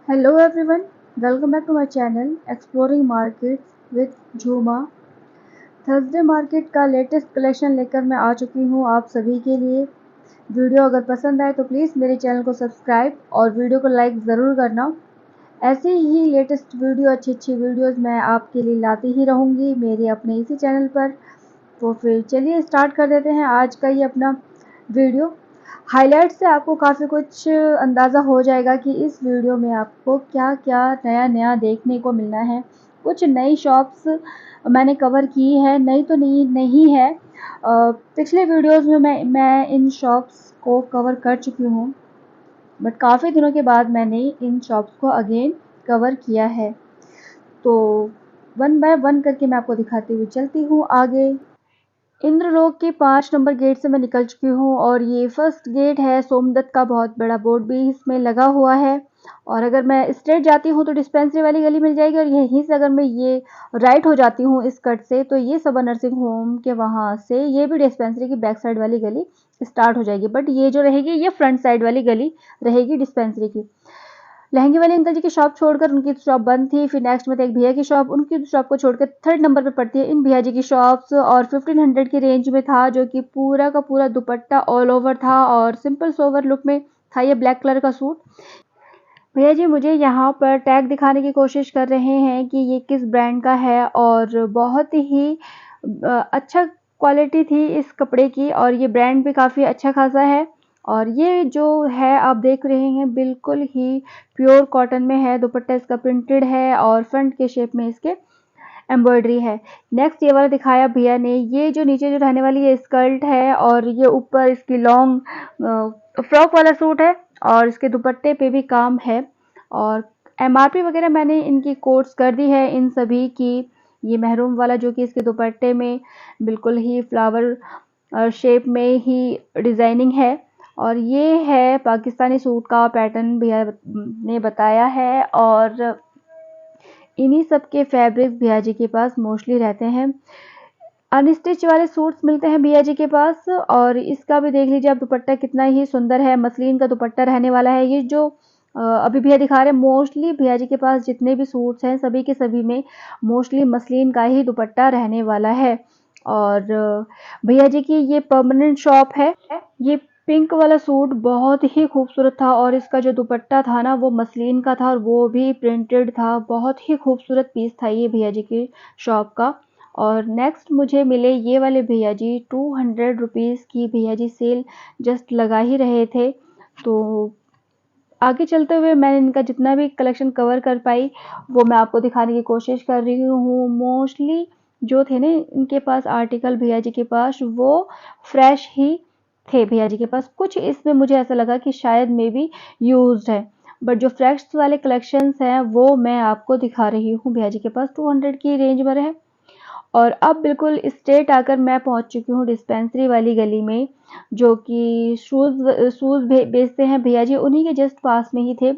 Hello everyone, welcome back to my channel Exploring Markets with Jhuma। Thursday market का latest collection लेकर मैं आ चुकी हूँ आप सभी के लिए। वीडियो अगर पसंद आए तो प्लीज़ मेरे चैनल को सब्सक्राइब और वीडियो को लाइक ज़रूर करना। ऐसे ही लेटेस्ट वीडियो अच्छी वीडियोस मैं आपके लिए लाती ही रहूँगी मेरे अपने इसी चैनल पर। तो फिर चलिए स्टार्ट कर देते हैं आज का ये अपना वीडियो। हाइलाइट से आपको काफ़ी कुछ अंदाज़ा हो जाएगा कि इस वीडियो में आपको क्या क्या नया देखने को मिलना है। कुछ नई शॉप्स मैंने कवर की है, नई तो नहीं है। पिछले वीडियोस में मैं इन शॉप्स को कवर कर चुकी हूँ, बट काफ़ी दिनों के बाद मैंने इन शॉप्स को अगेन कवर किया है। तो वन बाय वन करके मैं आपको दिखाती हुई चलती हूँ आगे। इंद्रलोक के 5 नंबर गेट से मैं निकल चुकी हूँ और ये फर्स्ट गेट है। सोमदत्त का बहुत बड़ा बोर्ड भी इसमें लगा हुआ है। और अगर मैं स्ट्रेट जाती हूँ तो डिस्पेंसरी वाली गली मिल जाएगी, और यहीं से अगर मैं ये राइट हो जाती हूँ इस कट से तो ये सबा नर्सिंग होम के वहाँ से ये भी डिस्पेंसरी की बैक साइड वाली गली स्टार्ट हो जाएगी। बट ये जो रहेगी ये फ्रंट साइड वाली गली रहेगी डिस्पेंसरी की। लहंगे वाले अंकल जी की शॉप छोड़कर उनकी शॉप बंद थी। फिर नेक्स्ट में एक भैया की शॉप, उनकी शॉप को छोड़कर थर्ड नंबर पे पड़ती है इन भैया जी की शॉप्स, और 1500 की रेंज में था, जो कि पूरा का पूरा दुपट्टा ऑल ओवर था और सिंपल सोवर लुक में था ये ब्लैक कलर का सूट। भैया जी मुझे यहाँ पर टैग दिखाने की कोशिश कर रहे हैं कि ये किस ब्रांड का है, और बहुत ही अच्छा क्वालिटी थी इस कपड़े की, और ये ब्रांड भी काफ़ी अच्छा खासा है। और ये जो है आप देख रहे हैं बिल्कुल ही प्योर कॉटन में है। दुपट्टा इसका प्रिंटेड है और फ्रंट के शेप में इसके एम्ब्रॉयडरी है। नेक्स्ट ये वाला दिखाया भैया ने, ये जो नीचे जो रहने वाली ये स्कर्ट है और ये ऊपर इसकी लॉन्ग फ्रॉक वाला सूट है, और इसके दुपट्टे पे भी काम है। और एमआरपी वगैरह मैंने इनकी कोट्स कर दी है इन सभी की। ये महरून वाला जो कि इसके दुपट्टे में बिल्कुल ही फ्लावर शेप में ही डिज़ाइनिंग है, और ये है पाकिस्तानी सूट का पैटर्न भैया ने बताया है। और इन्हीं सब के फैब्रिक्स भैया जी के पास मोस्टली रहते हैं। अनस्टिच वाले सूट्स मिलते हैं भैया जी के पास, और इसका भी देख लीजिए आप दुपट्टा कितना ही सुंदर है। मसलिन का दुपट्टा रहने वाला है। ये जो अभी भैया दिखा रहे हैं मोस्टली भैया जी के पास जितने भी सूट्स हैं सभी के सभी में मोस्टली मसलिन का ही दुपट्टा रहने वाला है। और भैया जी की ये परमानेंट शॉप है। ये पिंक वाला सूट बहुत ही खूबसूरत था, और इसका जो दुपट्टा था ना वो मसलिन का था और वो भी प्रिंटेड था। बहुत ही खूबसूरत पीस था ये भैया जी की शॉप का। और नेक्स्ट मुझे मिले ये वाले भैया जी 200 रुपीज़ की भैया जी सेल जस्ट लगा ही रहे थे। तो आगे चलते हुए मैंने इनका जितना भी कलेक्शन कवर कर पाई वो मैं आपको दिखाने की कोशिश कर रही हूँ। मोस्टली जो थे ना इनके पास आर्टिकल भैया जी के पास वो फ्रेश ही थे भैया जी के पास। कुछ इसमें मुझे ऐसा लगा कि शायद मे बी यूज्ड है, बट जो फ्रेश वाले कलेक्शंस हैं वो मैं आपको दिखा रही हूँ भैया जी के पास 200 की रेंज में रहे। और अब बिल्कुल स्ट्रेट आकर मैं पहुंच चुकी हूँ डिस्पेंसरी वाली गली में, जो कि शूज़ बेचते हैं भैया जी, उन्हीं के जस्ट पास में ही थे।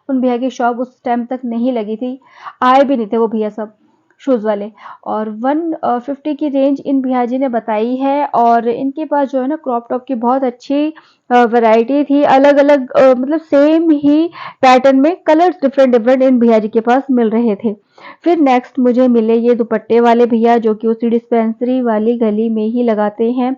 उन भैया की शॉप उस टाइम तक नहीं लगी थी, आए भी नहीं थे वो भैया सब शूज़ वाले। और 150 की रेंज इन भैया जी ने बताई है। और इनके पास जो है ना क्रॉप टॉप की बहुत अच्छी वैरायटी थी, अलग अलग मतलब सेम ही पैटर्न में कलर्स डिफरेंट डिफरेंट इन भैया जी के पास मिल रहे थे। फिर नेक्स्ट मुझे मिले ये दुपट्टे वाले भैया, जो कि उसी डिस्पेंसरी वाली गली में ही लगाते हैं।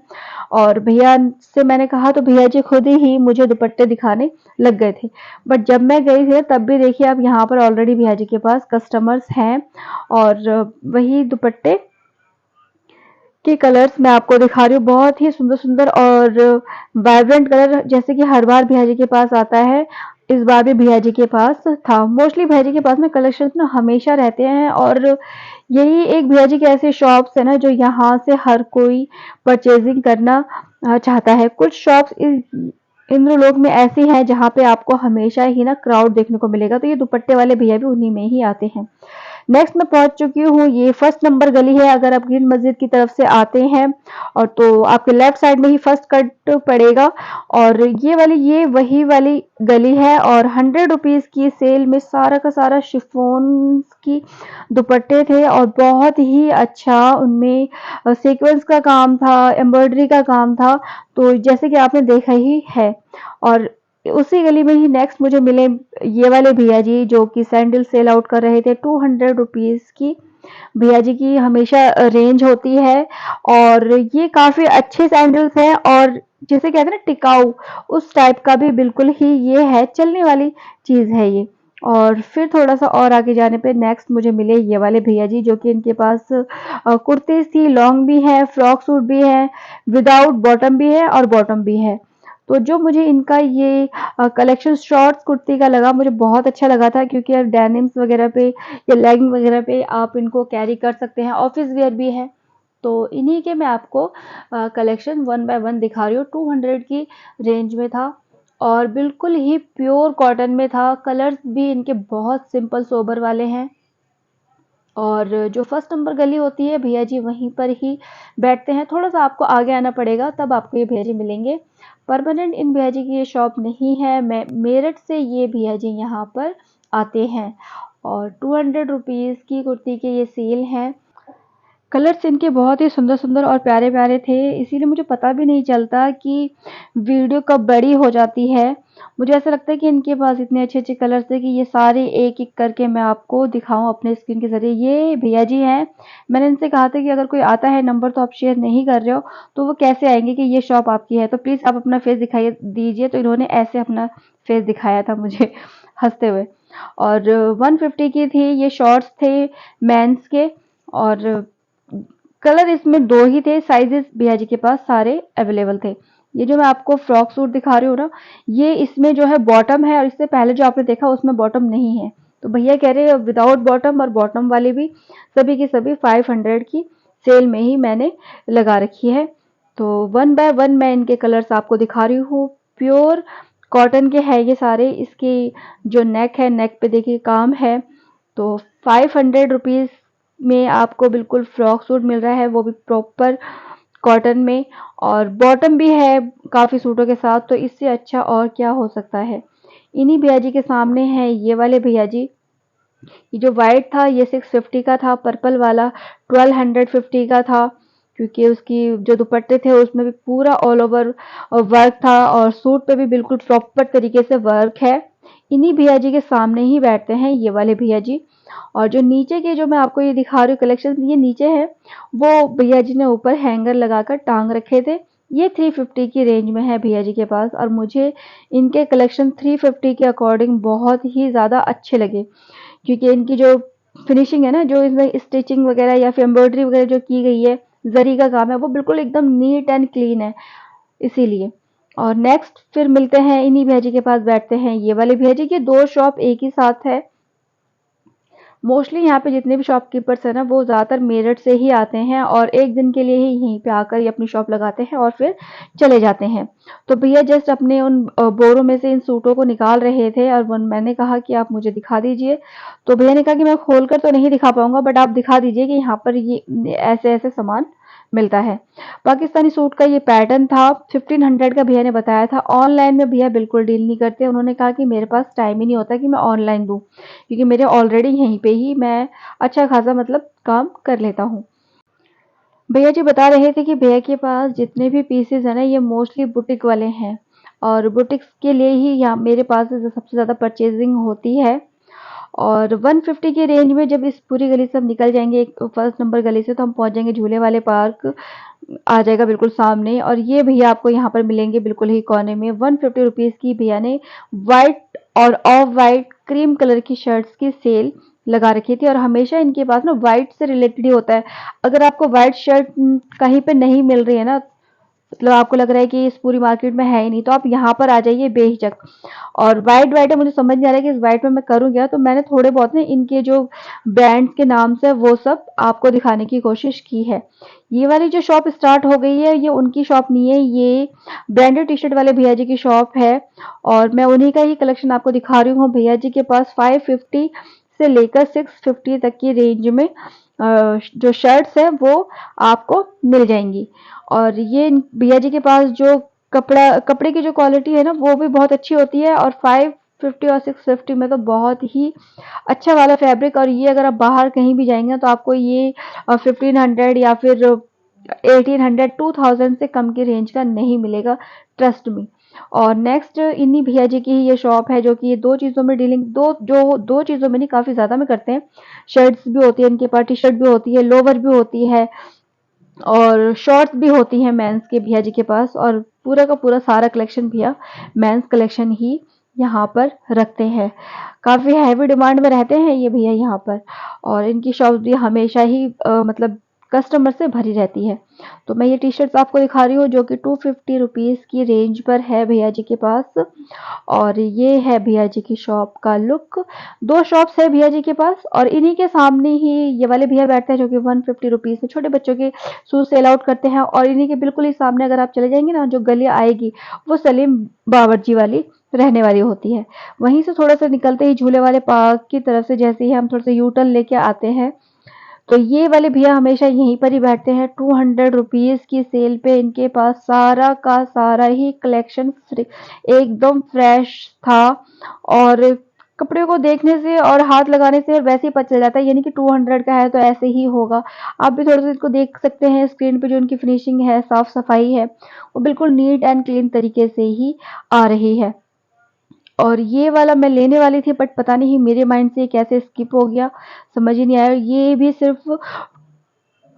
और भैया से मैंने कहा तो भैया जी खुद ही मुझे दुपट्टे दिखाने लग गए थे। बट जब मैं गई थी तब भी देखिए आप यहाँ पर ऑलरेडी भैया जी के पास कस्टमर्स हैं, और वही दुपट्टे के कलर्स मैं आपको दिखा रही हूँ। बहुत ही सुंदर सुंदर और वाइब्रेंट कलर, जैसे कि हर बार भैया जी के पास आता है इस बार भी भैया जी के पास था। मोस्टली भैया जी के पास में कलेक्शंस ना हमेशा रहते हैं, और यही एक भैया जी के ऐसे शॉप्स है ना जो यहाँ से हर कोई परचेजिंग करना चाहता है। कुछ शॉप्स इंद्रलोक में ऐसी हैं जहाँ पे आपको हमेशा ही ना क्राउड देखने को मिलेगा, तो ये दुपट्टे वाले भैया भी उन्हीं में ही आते हैं। नेक्स्ट मैं पहुंच चुकी हूँ, ये फर्स्ट नंबर गली है। अगर आप ग्रीन मस्जिद की तरफ से आते हैं और तो आपके लेफ्ट साइड में ही फर्स्ट कट पड़ेगा, और ये वही वाली गली है। और 100 रुपीज़ की सेल में सारा का सारा शिफॉन की दुपट्टे थे, और बहुत ही अच्छा उनमें सीक्वेंस का काम था, एम्ब्रॉयडरी का काम था, तो जैसे कि आपने देखा ही है। और उसी गली में ही नेक्स्ट मुझे मिले ये वाले भैया जी, जो कि सैंडल सेल आउट कर रहे थे 200 रुपीज़ की। भैया जी की हमेशा रेंज होती है और ये काफ़ी अच्छे सैंडल्स हैं और जिसे कहते हैं ना टिकाऊ, उस टाइप का भी बिल्कुल ही ये है, चलने वाली चीज़ है ये। और फिर थोड़ा-सा और आगे जाने पे नेक्स्ट मुझे मिले ये वाले भैया जी, जो कि इनके पास कुर्तीज़ थी, लॉन्ग भी है, फ्रॉक सूट भी है, विदाउट बॉटम भी है और बॉटम भी है। तो जो मुझे इनका ये कलेक्शन शॉर्ट्स कुर्ती का लगा, मुझे बहुत अच्छा लगा था, क्योंकि यार डेनिम्स वगैरह पे या लेगिंग वगैरह पे आप इनको कैरी कर सकते हैं, ऑफिस वेयर भी है। तो इन्हीं के मैं आपको कलेक्शन वन बाय वन दिखा रही हूँ। 200 की रेंज में था और बिल्कुल ही प्योर कॉटन में था। कलर्स भी इनके बहुत सिंपल सोबर वाले हैं और जो फर्स्ट नंबर गली होती है भैया जी वहीं पर ही बैठते हैं। थोड़ा-सा आपको आगे आना पड़ेगा, तब आपको ये भैया जी मिलेंगे। परमानेंट इन भैया जी की ये शॉप नहीं है, मैं मेरठ से ये भैया जी यहाँ पर आते हैं और 200 रुपीज़ की कुर्ती के ये सेल हैं। कलर्स इनके बहुत ही सुंदर-सुंदर और प्यारे-प्यारे थे, इसीलिए मुझे पता भी नहीं चलता कि वीडियो कब बड़ी हो जाती है। मुझे ऐसा लगता है कि इनके पास इतने अच्छे-अच्छे कलर्स थे कि ये सारे एक-एक करके मैं आपको दिखाऊँ अपने स्क्रीन के ज़रिए। ये भैया जी हैं, मैंने इनसे कहा था कि अगर कोई आता है, नंबर तो आप शेयर नहीं कर रहे हो, तो वो कैसे आएँगे कि ये शॉप आपकी है, तो प्लीज़ आप अपना फेस दिखाइए दीजिए। तो इन्होंने ऐसे अपना फेस दिखाया था मुझे हँसते हुए। और 150 की थी, ये शॉर्ट्स थे मेंस के और कलर इसमें 2 ही थे, साइजेस भैया जी के पास सारे अवेलेबल थे। ये जो मैं आपको फ्रॉक सूट दिखा रही हूँ ना, ये इसमें जो है बॉटम है और इससे पहले जो आपने देखा उसमें बॉटम नहीं है। तो भैया कह रहे हैं विदाउट बॉटम और बॉटम वाली भी सभी की सभी 500 की सेल में ही मैंने लगा रखी है। तो वन बाय वन मैं इनके कलर्स आपको दिखा रही हूँ। प्योर कॉटन के हैं ये सारे। इसकी जो नेक है, नेक पे देखिए काम है। तो 500 रुपीज़ में आपको बिल्कुल फ्रॉक सूट मिल रहा है, वो भी प्रॉपर कॉटन में और बॉटम भी है काफ़ी सूटों के साथ। तो इससे अच्छा और क्या हो सकता है। इन्हीं भैया जी के सामने हैं ये वाले भैया जी। ये जो वाइट था ये 650 का था, पर्पल वाला 1250 का था, क्योंकि उसकी जो दुपट्टे थे उसमें भी पूरा ऑल ओवर वर्क था और सूट पे भी बिल्कुल प्रॉपर तरीके से वर्क है। इन्हीं भैया जी के सामने ही बैठते हैं ये वाले भैया जी। और जो नीचे के जो मैं आपको ये दिखा रही हूँ कलेक्शन, ये नीचे है, वो भैया जी ने ऊपर हैंगर लगाकर टांग रखे थे। ये 350 की रेंज में है भैया जी के पास और मुझे इनके कलेक्शन 350 के अकॉर्डिंग बहुत ही ज़्यादा अच्छे लगे, क्योंकि इनकी जो फिनिशिंग है ना, जो इसमें स्टिचिंग वगैरह या फिर एम्ब्रॉयडरी वगैरह जो की गई है, जरी का काम है, वो बिल्कुल एकदम नीट एंड क्लीन है, इसीलिए। और नेक्स्ट फिर मिलते हैं इन्हीं भैया जी के पास बैठते हैं ये वाले भैया जी की। 2 शॉप एक ही साथ है। मोस्टली यहाँ पे जितने भी शॉपकीपर्स हैं ना, वो ज़्यादातर मेरठ से ही आते हैं और एक दिन के लिए ही यहीं पे आकर ये अपनी शॉप लगाते हैं और फिर चले जाते हैं। तो भैया जस्ट अपने उन बोरों में से इन सूटों को निकाल रहे थे और मैंने कहा कि आप मुझे दिखा दीजिए। तो भैया ने कहा कि मैं खोल कर तो नहीं दिखा पाऊंगा, बट आप दिखा दीजिए कि यहाँ पर ये ऐसे ऐसे सामान मिलता है। पाकिस्तानी सूट का ये पैटर्न था, 1500 का भैया ने बताया था। ऑनलाइन में भैया बिल्कुल डील नहीं करते। उन्होंने कहा कि मेरे पास टाइम ही नहीं होता कि मैं ऑनलाइन दूँ, क्योंकि मेरे ऑलरेडी यहीं पे ही मैं अच्छा खासा मतलब काम कर लेता हूँ। भैया जी बता रहे थे कि भैया के पास जितने भी पीसेस हैं ना, ये मोस्टली बुटीक वाले हैं और बुटीक्स के लिए ही यहाँ मेरे पास से सबसे ज़्यादा परचेजिंग होती है। और 150 की रेंज में जब इस पूरी गली से हम निकल जाएंगे, एक फर्स्ट नंबर गली से, तो हम पहुंच जाएंगे झूले वाले पार्क, आ जाएगा बिल्कुल सामने। और ये भैया आपको यहाँ पर मिलेंगे बिल्कुल ही कोने में। 150 रुपीज़ की भैया ने वाइट और ऑफ वाइट क्रीम कलर की शर्ट्स की सेल लगा रखी थी और हमेशा इनके पास ना वाइट से रिलेटेड ही होता है। अगर आपको वाइट शर्ट कहीं पे नहीं मिल रही है ना, मतलब आपको लग रहा है कि इस पूरी मार्केट में है ही नहीं, तो आप यहाँ पर आ जाइए बेहिचक। और वाइट वाइट है, मुझे समझ नहीं आ रहा है कि इस वाइट में मैं करूँ क्या, तो मैंने थोड़े बहुत ना इनके जो ब्रांड्स के नाम से वो सब आपको दिखाने की कोशिश की है। ये वाली जो शॉप स्टार्ट हो गई है, ये उनकी शॉप नहीं है, ये ब्रांडेड टी शर्ट वाले भैया जी की शॉप है और मैं उन्हीं का ही कलेक्शन आपको दिखा रही हूँ। भैया जी के पास 550 से लेकर 650 तक की रेंज में जो शर्ट्स है वो आपको मिल जाएंगी। और ये भैया जी के पास जो कपड़े की जो क्वालिटी है ना, वो भी बहुत अच्छी होती है और 550 और 650 में तो बहुत ही अच्छा वाला फैब्रिक। और ये अगर आप बाहर कहीं भी जाएंगे तो आपको ये 1500 या फिर 1800 2000 से कम की रेंज का नहीं मिलेगा, ट्रस्ट मी। और नेक्स्ट इन्हीं भैया जी की ही ये शॉप है, जो कि ये दो चीज़ों में डीलिंग दो चीज़ों में नहीं, काफ़ी ज़्यादा में करते हैं। शर्ट्स भी होती है इनके पास, टी शर्ट भी होती है, लोवर भी होती है और शॉर्ट्स भी होती हैं मेंस के भैया जी के पास। और पूरा का पूरा सारा कलेक्शन भैया मेंस कलेक्शन ही यहाँ पर रखते हैं। काफ़ी हैवी डिमांड में रहते हैं ये भैया यहाँ पर, और इनकी शॉप भी हमेशा ही मतलब कस्टमर से भरी रहती है। तो मैं ये टी शर्ट्स आपको दिखा रही हूँ, जो कि 250 रुपीज़ की रेंज पर है भैया जी के पास। और ये है भैया जी की शॉप का लुक। दो शॉप्स है भैया जी के पास, और इन्हीं के सामने ही ये वाले भैया बैठते हैं, जो कि 150 रुपीज़ में छोटे बच्चों के शूज सेल आउट करते हैं। और इन्हीं के बिल्कुल ही सामने अगर आप चले जाएंगे ना, जो गली आएगी वो सलीम बावर्ची वाली रहने वाली होती है। वहीं से थोड़ा सा निकलते ही झूले वाले पार्क की तरफ से जैसे ही हम थोड़ा सा यू टर्न लेके आते हैं, तो ये वाले भैया हमेशा यहीं पर ही बैठते हैं। 200 रुपीज़ की सेल पे इनके पास सारा का सारा ही कलेक्शन एकदम फ्रेश था। और कपड़े को देखने से और हाथ लगाने से वैसे ही पता चल जाता है, यानी कि 200 का है तो ऐसे ही होगा। आप भी थोड़ा सा इसको देख सकते हैं, स्क्रीन पे जो इनकी फिनिशिंग है, साफ सफाई है, वो बिल्कुल नीट एंड क्लीन तरीके से ही आ रही है। और ये वाला मैं लेने वाली थी, बट पता नहीं मेरे माइंड से कैसे स्किप हो गया, समझ ही नहीं आया। ये भी सिर्फ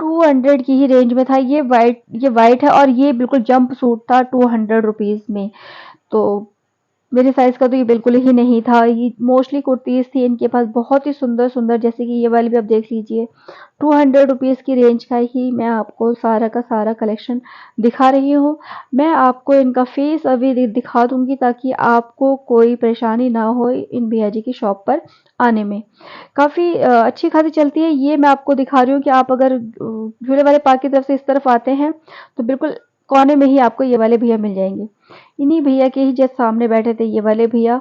200 की ही रेंज में था। ये वाइट है, और ये बिल्कुल जंप सूट था 200 रुपीज़ में। तो मेरे साइज़ का तो ये बिल्कुल ही नहीं था। ये मोस्टली कुर्तीज़ थी इनके पास, बहुत ही सुंदर-सुंदर, जैसे कि ये वाली भी आप देख लीजिए। 200 रुपीज़ की रेंज का ही मैं आपको सारा का सारा कलेक्शन दिखा रही हूँ। मैं आपको इनका फेस अभी दिखा दूँगी, ताकि आपको कोई परेशानी ना हो इन भैया जी की शॉप पर आने में। काफ़ी अच्छी खासी चलती है। ये मैं आपको दिखा रही हूँ कि आप अगर झूले वाले पार्क की तरफ से इस तरफ आते हैं, तो बिल्कुल कोने में ही आपको ये वाले भैया मिल जाएँगे। इन्हीं भैया के ही जस्ट सामने बैठे थे ये वाले भैया।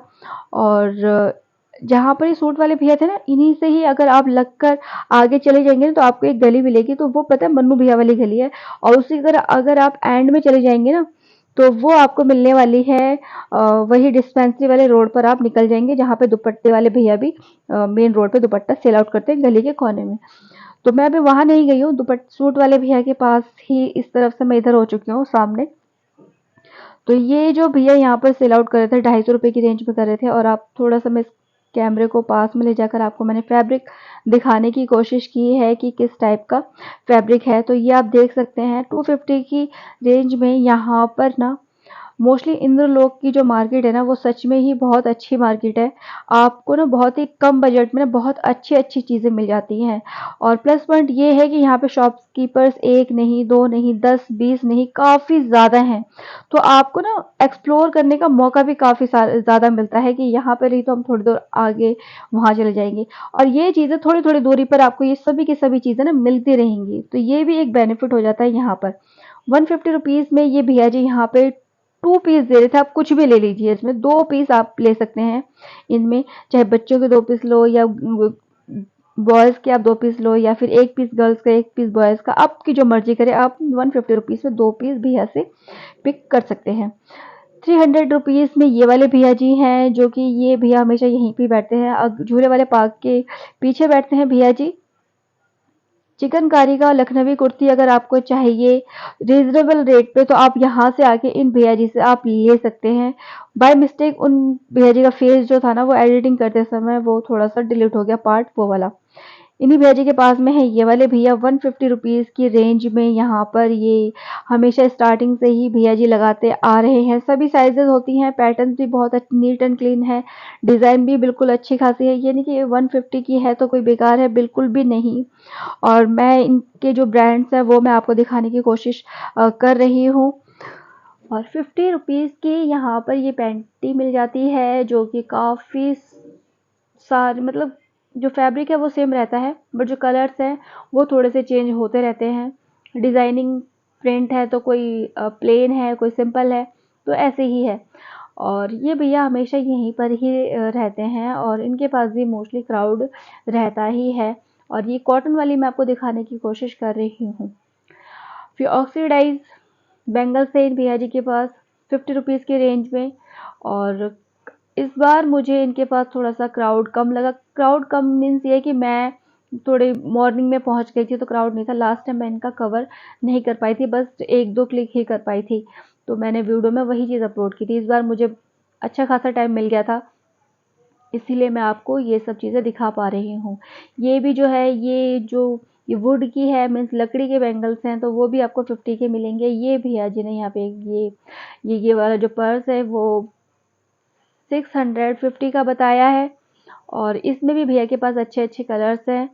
और जहाँ पर ये सूट वाले भैया थे ना, इन्हीं से ही अगर आप लगकर आगे चले जाएँगे ना, तो आपको एक गली मिलेगी, तो वो पता है मन्नू भैया वाली गली है। और उसी अगर आप एंड में चले जाएँगे ना, तो वो आपको मिलने वाली है वही डिस्पेंसरी वाले रोड पर आप निकल जाएँगे, जहाँ पे दुपट्टे वाले भैया भी मेन रोड पे दुपट्टा सेल आउट करते हैं गली के कोने में। तो मैं अभी वहाँ नहीं गई हूँ, सूट वाले भैया के पास ही इस तरफ से मैं इधर हो चुकी हूँ सामने। तो ये जो भैया यहाँ पर सेल आउट कर रहे थे, 250 रुपये की रेंज में कर रहे थे। और आप थोड़ा सा मैं इस कैमरे को पास में ले जाकर आपको मैंने फैब्रिक दिखाने की कोशिश की है कि किस टाइप का फैब्रिक है। तो ये आप देख सकते हैं 250 की रेंज में यहाँ पर ना, मोस्टली इंद्रलोक की जो मार्केट है ना, वो सच में ही बहुत अच्छी मार्केट है। आपको ना बहुत ही कम बजट में ना बहुत अच्छी-अच्छी चीज़ें मिल जाती हैं। और प्लस पॉइंट ये है कि यहाँ पे शॉपकीपर्स 1 नहीं, 2 नहीं, 10, 20 नहीं, काफ़ी ज़्यादा हैं। तो आपको ना एक्सप्लोर करने का मौका भी काफ़ी ज़्यादा मिलता है, कि यहाँ पे रही तो हम थोड़ी देर आगे वहाँ चले जाएँगे। और ये चीज़ें थोड़ी-थोड़ी दूरी पर आपको ये सभी की सभी चीज़ें ना मिलती रहेंगी। तो ये भी एक बेनिफिट हो जाता है यहाँ पर। 150 रुपीज़ में ये भैया जी यहाँ पे 2 पीस दे रहे थे। आप कुछ भी ले लीजिए, इसमें 2 पीस आप ले सकते हैं इनमें, चाहे बच्चों के 2 पीस लो या बॉयज़ के आप 2 पीस लो, या फिर 1 पीस गर्ल्स का 1 पीस बॉयज़ का, आपकी जो मर्ज़ी करे आप 150 रुपीज़ में 2 पीस भैया से पिक कर सकते हैं। 300 रुपीज़ में ये वाले भैया जी हैं, जो कि ये भैया हमेशा यहीं पे बैठते हैं, झूले वाले पार्क के पीछे बैठते हैं भैया जी। चिकनकारी का लखनवी कुर्ती अगर आपको चाहिए रीजनेबल रेट पे, तो आप यहाँ से आके इन भैया जी से आप ले सकते हैं। बाय मिस्टेक उन भैया जी का फेस जो था ना, वो एडिटिंग करते समय वो थोड़ा सा डिलीट हो गया पार्ट, वो वाला। इन्हीं भैया जी के पास में है ये वाले भैया 150 रुपीज़ की रेंज में। यहाँ पर ये हमेशा स्टार्टिंग से ही भैया जी लगाते आ रहे हैं। सभी साइजेस होती हैं, पैटर्न भी बहुत नीट एंड क्लीन है, डिज़ाइन भी बिल्कुल अच्छी खासी है। ये नहीं कि 150 की है तो कोई बेकार है, बिल्कुल भी नहीं। और मैं इनके जो ब्रांड्स हैं वो मैं आपको दिखाने की कोशिश कर रही हूँ। और 50 रुपीज़ की यहाँ पर ये पैंटी मिल जाती है, जो कि काफ़ी सारी, मतलब जो फैब्रिक है वो सेम रहता है, बट जो कलर्स हैं वो थोड़े से चेंज होते रहते हैं। डिज़ाइनिंग प्रिंट है तो कोई प्लेन है, कोई सिंपल है, तो ऐसे ही है। और ये भैया हमेशा यहीं पर ही रहते हैं, और इनके पास भी मोस्टली क्राउड रहता ही है। और ये कॉटन वाली मैं आपको दिखाने की कोशिश कर रही हूँ। फिर ऑक्सीडाइज बैंगल्स है इन भैया जी के पास 50 रुपीज़ की रेंज में। और इस बार मुझे इनके पास थोड़ा सा क्राउड कम लगा। क्राउड कम मीन्स ये कि मैं थोड़े मॉर्निंग में पहुंच गई थी, तो क्राउड नहीं था। लास्ट टाइम मैं इनका कवर नहीं कर पाई थी, बस 1-2 क्लिक ही कर पाई थी। तो मैंने वीडियो में वही चीज़ अपलोड की थी। इस बार मुझे अच्छा खासा टाइम मिल गया था, इसीलिए मैं आपको ये सब चीज़ें दिखा पा रही हूँ। ये भी जो है, ये वुड की है, मीन्स लकड़ी के बैंगल्स हैं, तो वो भी आपको 50 के मिलेंगे। ये भी है जिन्हें यहाँ पे ये वाला जो पर्स है वो 650 का बताया है, और इसमें भी भैया के पास अच्छे अच्छे कलर्स हैं,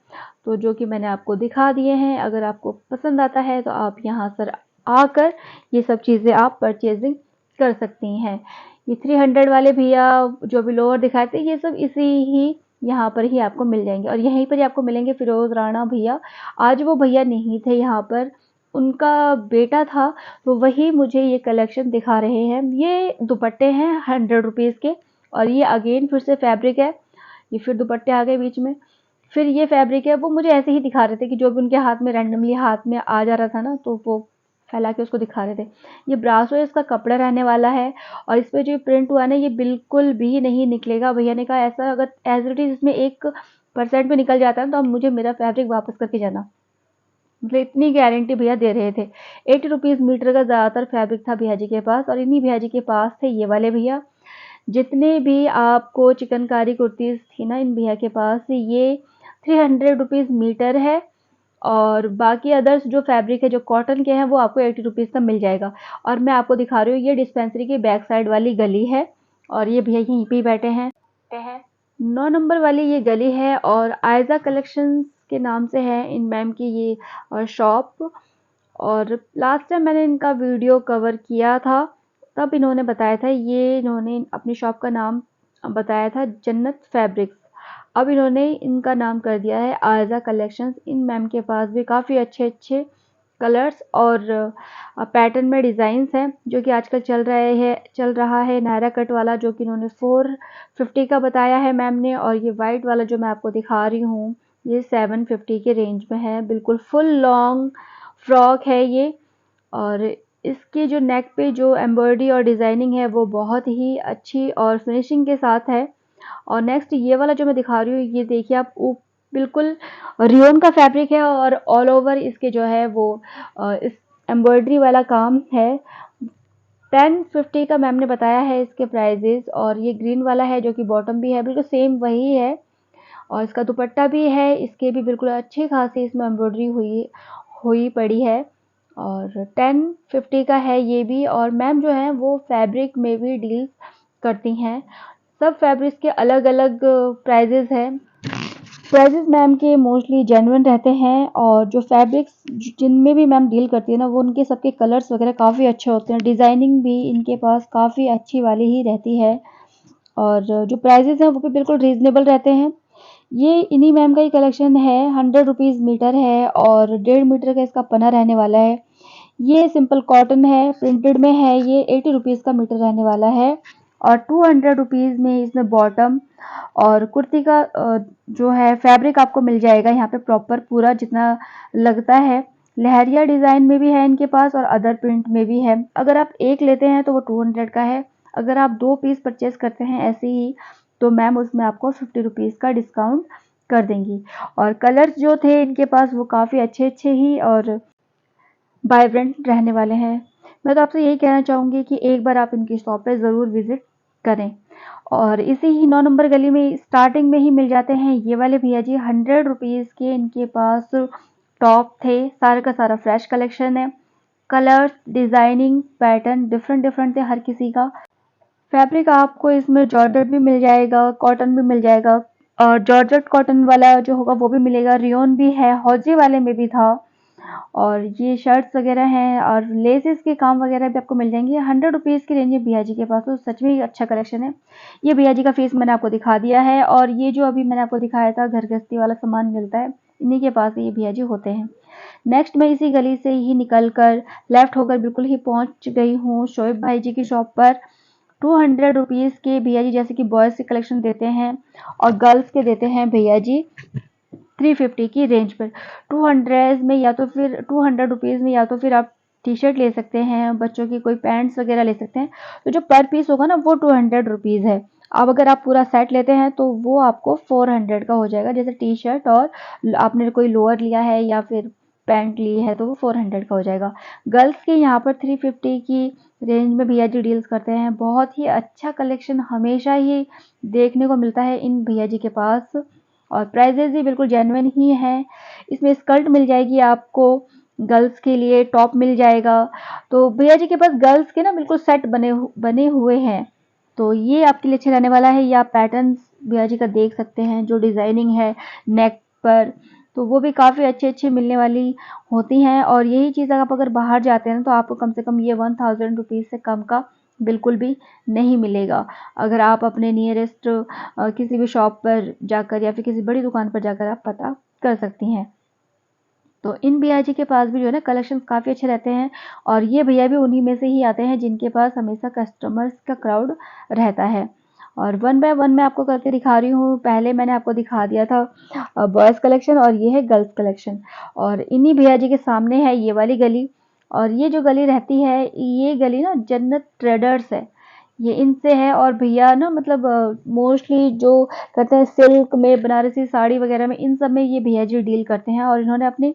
तो जो कि मैंने आपको दिखा दिए हैं। अगर आपको पसंद आता है तो आप यहाँ पर आकर ये सब चीज़ें आप परचेजिंग कर सकती हैं। ये 300 वाले भैया जो भी लोअर दिखाए थे, ये सब इसी ही यहाँ पर ही आपको मिल जाएंगे, और यहीं पर ही आपको मिलेंगे फिरोज़ राणा भैया। आज वो भैया नहीं थे यहाँ पर, उनका बेटा था, तो वही मुझे ये कलेक्शन दिखा रहे हैं। ये दुपट्टे हैं 100 रुपीज़ के, और ये अगेन फिर से फैब्रिक है, ये फिर दुपट्टे आ गए बीच में। फिर ये फैब्रिक है, वो मुझे ऐसे ही दिखा रहे थे कि जो भी उनके हाथ में रैंडमली हाथ में आ जा रहा था ना, तो वो फैला के उसको दिखा रहे थे। ये ब्रासो इसका कपड़ा रहने वाला है, और इस पे जो प्रिंट हुआ ना, ये बिल्कुल भी नहीं निकलेगा। भैया ने कहा ऐसा अगर एज इट इज इसमें 1% भी निकल जाता है तो अब मुझे मेरा फैब्रिक वापस करके जाना, मतलब इतनी गारंटी भैया दे रहे थे। 80 रुपीज़ मीटर का ज़्यादातर फैब्रिक था भैया जी के पास, और इन्हीं भैया जी के पास थे ये वाले भैया। जितने भी आपको चिकनकारी कुर्तीज़ थी ना, इन भैया के पास ये 300 रुपीज़ मीटर है, और बाकी अदर्स जो फैब्रिक है जो कॉटन के हैं वो आपको 80 रुपीज़ का मिल जाएगा। और मैं आपको दिखा रही हूँ, ये डिस्पेंसरी की बैक साइड वाली गली है, और ये भैया यहीं पे ही बैठे हैं। 9 नंबर वाली ये गली है, और आयजा कलेक्शंस के नाम से है इन मैम की ये शॉप। और लास्ट टाइम मैंने इनका वीडियो कवर किया था, तब इन्होंने बताया था, ये इन्होंने अपनी शॉप का नाम बताया था जन्नत फैब्रिक्स। अब इन्होंने इनका नाम कर दिया है आयजा कलेक्शंस। इन मैम के पास भी काफ़ी अच्छे अच्छे कलर्स और पैटर्न में डिज़ाइंस हैं, जो कि आजकल चल रहा है नायरा कट वाला, जो कि इन्होंने 450 का बताया है मैम ने। और ये वाइट वाला जो मैं आपको दिखा रही हूँ, ये 750 के रेंज में है। बिल्कुल फुल लॉन्ग फ्रॉक है ये, और इसके जो नेक पे जो एम्ब्रॉयडरी और डिज़ाइनिंग है वो बहुत ही अच्छी और फिनिशिंग के साथ है। और नेक्स्ट ये वाला जो मैं दिखा रही हूँ, ये देखिए आप, बिल्कुल रियोन का फैब्रिक है, और ऑल ओवर इसके जो है वो इस एम्ब्रॉयडरी वाला काम है। 1050 का मैम ने बताया है इसके प्राइजेस। और ये ग्रीन वाला है जो कि बॉटम भी है, बिल्कुल सेम वही है, और इसका दुपट्टा भी है, इसके भी बिल्कुल अच्छी खासी इसमें एम्ब्रॉयडरी हुई हुई पड़ी है। और 1050 का है ये भी। और मैम जो है वो फैब्रिक में भी डील करती हैं, सब फैब्रिक्स के अलग अलग प्राइजेस हैं। प्राइजेस मैम के मोस्टली जेन्युइन रहते हैं, और जो फैब्रिक्स जिनमें भी मैम डील करती है ना, वो उनके सबके कलर्स वगैरह काफ़ी अच्छे होते हैं, डिज़ाइनिंग भी इनके पास काफ़ी अच्छी वाली ही रहती है, और जो प्राइजेस हैं वो भी बिल्कुल रीज़नेबल रहते हैं। ये इन्हीं मैम का ही कलेक्शन है, 100 रुपीज़ मीटर है, और 1.5 मीटर का इसका पना रहने वाला है। ये सिंपल कॉटन है, प्रिंटेड में है, ये 80 रुपीज़ का मीटर रहने वाला है, और 200 रुपीज़ में इसमें बॉटम और कुर्ती का जो है फैब्रिक आपको मिल जाएगा यहाँ पे प्रॉपर पूरा जितना लगता है। लहरिया डिज़ाइन में भी है इनके पास, और अदर प्रिंट में भी है। अगर आप एक लेते हैं तो वो 200 का है, अगर आप 2 पीस परचेज करते हैं ऐसे ही, तो मैम उसमें आपको 50 रुपीज़ का डिस्काउंट कर देंगी। और कलर्स जो थे इनके पास वो काफ़ी अच्छे अच्छे ही और वाइब्रेंट रहने वाले हैं। मैं तो आपसे यही कहना चाहूँगी कि एक बार आप इनकी शॉप पे ज़रूर विज़िट करें। और इसी ही 9 नंबर गली में स्टार्टिंग में ही मिल जाते हैं ये वाले भैया जी। 100 रुपीज़ के इनके पास टॉप थे, सारा का सारा फ्रेश कलेक्शन है। Colours, designing, pattern different different थे हर किसी का। फैब्रिक आपको इसमें जॉर्जेट भी मिल जाएगा, कॉटन भी मिल जाएगा, और जॉर्जेट कॉटन वाला जो होगा वो भी मिलेगा, रियोन भी है, हौजी वाले में भी था। और ये शर्ट्स वगैरह हैं, और लेसेस के काम वगैरह भी आपको मिल जाएंगे। 100 रुपीज़ की रेंज में भैया जी के पास, तो सच में ही अच्छा कलेक्शन है। ये भैया जी का फेस मैंने आपको दिखा दिया है, और ये जो अभी मैंने आपको दिखाया था घर गृहस्थी वाला सामान मिलता है, इन्हीं के पास ये भैया जी होते हैं। नेक्स्ट मैं इसी गली से ही निकल कर लेफ्ट होकर बिल्कुल ही पहुंच गई हूँ शोएब भाई जी की शॉप पर। 200 रुपीज़ के भैया जी, जैसे कि बॉयज़ के कलेक्शन देते हैं और गर्ल्स के देते हैं भैया जी 350 की रेंज पर। 200 में या तो फिर 200 रुपीज़ में या तो फिर आप टी शर्ट ले सकते हैं, बच्चों की कोई पैंट्स वगैरह ले सकते हैं। तो जो पर पीस होगा ना वो 200 रुपीज़ है। अब अगर आप पूरा सेट लेते हैं तो वो आपको 400 का हो जाएगा, जैसे टी शर्ट और आपने कोई लोअर लिया है या फिर पैंट ली है तो वो 400 का हो जाएगा। गर्ल्स के यहाँ पर 350 की रेंज में भैया जी डील्स करते हैं। बहुत ही अच्छा कलेक्शन हमेशा ही देखने को मिलता है इन भैया जी के पास, और प्राइजेज भी बिल्कुल जेन्युइन ही हैं। इसमें स्कर्ट मिल जाएगी आपको, गर्ल्स के लिए टॉप मिल जाएगा। तो भैया जी के पास गर्ल्स के ना बिल्कुल सेट बने हुए हैं, तो ये आपके लिए अच्छा रहने वाला है। ये आप पैटर्न्स भैया जी का देख सकते हैं, जो डिज़ाइनिंग है नेक पर, तो वो भी काफ़ी अच्छी मिलने वाली होती हैं। और यही चीज़ आप अगर बाहर जाते हैं तो आपको कम से कम ये 1000 रुपीज़ से कम का बिल्कुल भी नहीं मिलेगा। अगर आप अपने नियरेस्ट किसी भी शॉप पर जाकर या फिर किसी बड़ी दुकान पर जाकर आप पता कर सकती हैं। तो इन भैया जी के पास भी जो है ना कलेक्शन काफ़ी अच्छे रहते हैं, और ये भैया भी उन्हीं में से ही आते हैं जिनके पास हमेशा कस्टमर्स का क्राउड रहता है। और वन बाय वन मैं आपको करके दिखा रही हूँ। पहले मैंने आपको दिखा दिया था बॉयज़ कलेक्शन, और ये है गर्ल्स कलेक्शन। और इन्हीं भैया जी के सामने है ये वाली गली, और ये जो गली रहती है ये गली ना जन्नत ट्रेडर्स है, ये इनसे है। और भैया ना मतलब मोस्टली जो करते हैं सिल्क में, बनारसी साड़ी वगैरह में, इन सब में ये भैया जी डील करते हैं। और इन्होंने अपने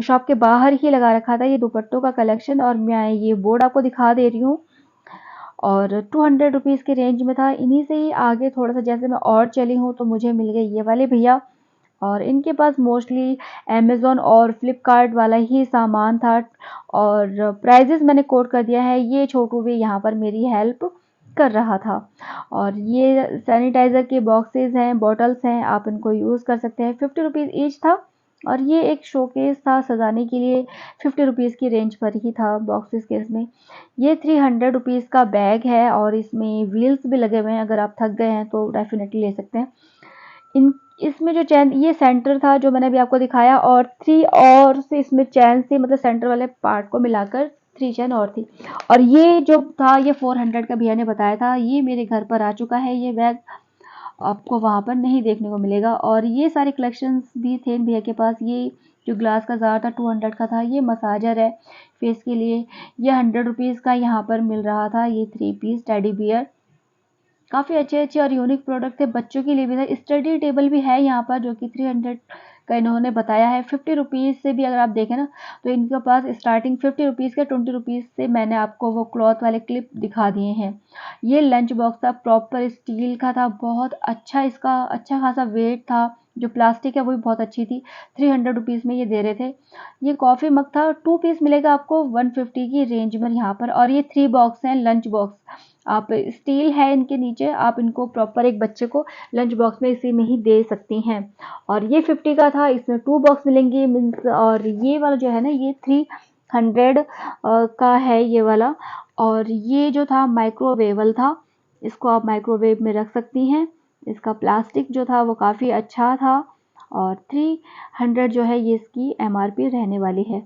शॉप के बाहर ही लगा रखा था ये दुपट्टों का कलेक्शन, और मैं ये बोर्ड आपको दिखा दे रही हूँ। और 200 रुपीज़ के रेंज में था। इन्हीं से ही आगे थोड़ा सा जैसे मैं और चली हूँ तो मुझे मिल गए ये वाले भैया, और इनके पास मोस्टली अमेज़न और फ्लिपकार्ट वाला ही सामान था। और प्राइजेस मैंने कोट कर दिया है, ये छोटू भी यहाँ पर मेरी हेल्प कर रहा था। और ये सैनिटाइज़र के बॉक्सेस हैं, बॉटल्स हैं, आप इनको यूज़ कर सकते हैं। 50 रुपीज़ ईच था, और ये एक शोकेस था सजाने के लिए, 50 रुपीज़ की रेंज पर ही था बॉक्सेस के। इसमें ये 300 रुपीज़ का बैग है, और इसमें व्हील्स भी लगे हुए हैं, अगर आप थक गए हैं तो डेफिनेटली ले सकते हैं। इन इसमें जो चैन, ये सेंटर था जो मैंने अभी आपको दिखाया, और 3 और से इसमें चैन से, मतलब सेंटर वाले पार्ट को मिलाकर 3 चैन और थी। और ये जो था ये 400 का भैया ने बताया था। ये मेरे घर पर आ चुका है ये बैग, आपको वहाँ पर नहीं देखने को मिलेगा। और ये सारे कलेक्शंस भी थे इन भैया के पास। ये जो ग्लास का जार था 200 का था। ये मसाजर है फेस के लिए, ये 100 रुपीज़ का यहाँ पर मिल रहा था। ये 3 पीस टेडी बियर, काफ़ी अच्छे और यूनिक प्रोडक्ट थे। बच्चों के लिए भी था। स्टडी टेबल भी है यहाँ पर, जो कि 300 का इन्होंने बताया है। 50 रुपीज़ से भी अगर आप देखें ना तो इनके पास स्टार्टिंग 50 रुपीज़ के 20 रुपीज़ से मैंने आपको वो क्लॉथ वाले क्लिप दिखा दिए हैं। ये लंच बॉक्स था, प्रॉपर स्टील का था, बहुत अच्छा, इसका अच्छा खासा वेट था। जो प्लास्टिक है वो भी बहुत अच्छी थी। 300 रुपीज़ में ये दे रहे थे। ये कॉफ़ी मग था, 2 पीस मिलेगा आपको 150 की रेंज में यहाँ पर। और ये 3 बॉक्स हैं लंच बॉक्स, आप स्टील है इनके नीचे, आप इनको प्रॉपर एक बच्चे को लंच बॉक्स में इसी में ही दे सकती हैं। और ये 50 का था, इसमें 2 बॉक्स मिलेंगे मीन्स। और ये वाला जो है ना ये 300 का है ये वाला। और ये जो था माइक्रोवेबल था, इसको आप माइक्रोवेव में रख सकती हैं। इसका प्लास्टिक जो था वो काफ़ी अच्छा था। और 300 जो है ये इसकी एमआरपी रहने वाली है।